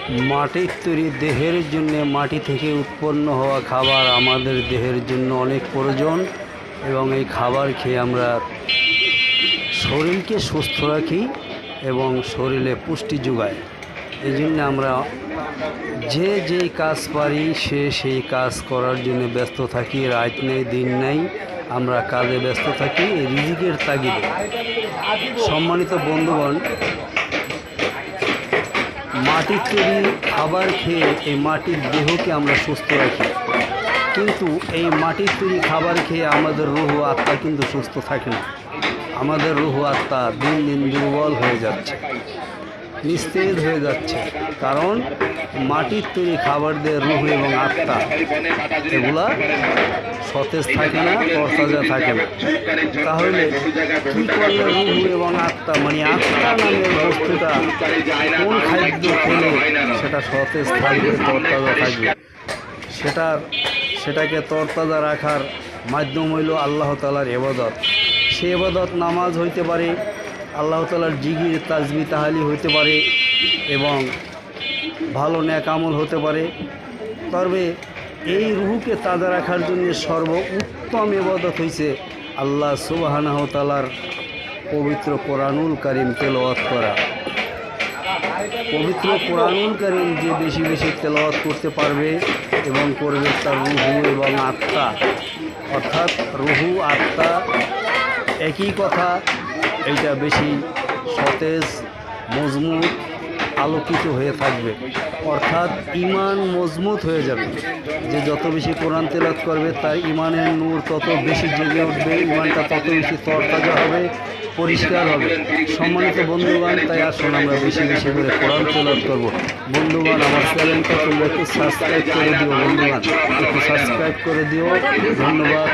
মাটির তৈরি দেহের জন্য, মাটি থেকে উৎপন্ন হওয়া খাবার আমাদের দেহের জন্য অনেক প্রয়োজন এবং এই খাবার খেয়ে আমরা শরীরকে সুস্থ রাখি এবং শরীরে পুষ্টি যোগায়। এই জন্য আমরা যে যেই কাজ পারি সেই কাজ করার জন্য ব্যস্ত থাকি। রাত নেই দিন নেই, আমরা কাজে ব্যস্ত থাকি এই রিজিকের তাগিদে। সম্মানিত বন্ধুগণ, মাটির তৈরি খাবার খেয়ে এই মাটির দেহকে আমরা সুস্থ রাখি, কিন্তু এই মাটির তৈরি খাবার খেয়ে আমাদের রুহ আত্মা কিন্তু সুস্থ থাকে না। আমাদের রুহ আত্মা দিন দিন দুর্বল হয়ে যাচ্ছে, নিস্তেজ হয়ে যাচ্ছে, কারণ মাটির তৈরি খাবার দিয়ে রুহ এবং আত্মা এগুলা সতেজ থাকে না, তরতাজা থাকে না। তাহলে কী করলে রুহ এবং আত্মা, মানে আত্মা নামের বস্তুটা কোন খাদ্য খেলে সেটা সতেজ থাকবে, তরতাজা থাকবে? সেটাকে তরতাজা রাখার মাধ্যম হইল আল্লাহ তাআলার ইবাদত। সে ইবাদত নামাজ হইতে পারে, আল্লাহ তাআলার জিকির তাসবিহ তাহলিল হইতে পারে এবং ভালো নেক আমল হতে পারে। তবে এই রুহকে তাজা রাখার জন্য সর্বোত্তম ইবাদত হইছে আল্লাহ সুবহানাহু ওয়া তাআলার পবিত্র কোরআনুল কারীম তেলাওয়াত করা। পবিত্র কোরআনুল কারীম যে বেশি বেশি তেলাওয়াত করতে পারবে এবং করবে, তার রুহু এবং আত্মা, অর্থাৎ রুহু আত্মা একই কথা, এইটা বেশি সতেজ, মজবুত, আলোকিত হয়ে থাকবে, অর্থাৎ ঈমান মজবুত হয়ে যাবে। যে যত বেশি কোরআন তেলাওয়াত করবে তার ঈমানের নূর তত বেশি জেগে উঠবে, ঈমানটা তত বেশি তরতাজা হবে, পরিষ্কার হবে। সম্মানিত বন্ধুগণ, তাই আসুন আমরা বেশি বেশি করে কোরআন তেলাওয়াত করব। বন্ধুগণ, আমার চ্যানেলটা তোমরা একটু সাবস্ক্রাইব করে দিও। বন্ধুগণ, একটু সাবস্ক্রাইব করে দিও। ধন্যবাদ।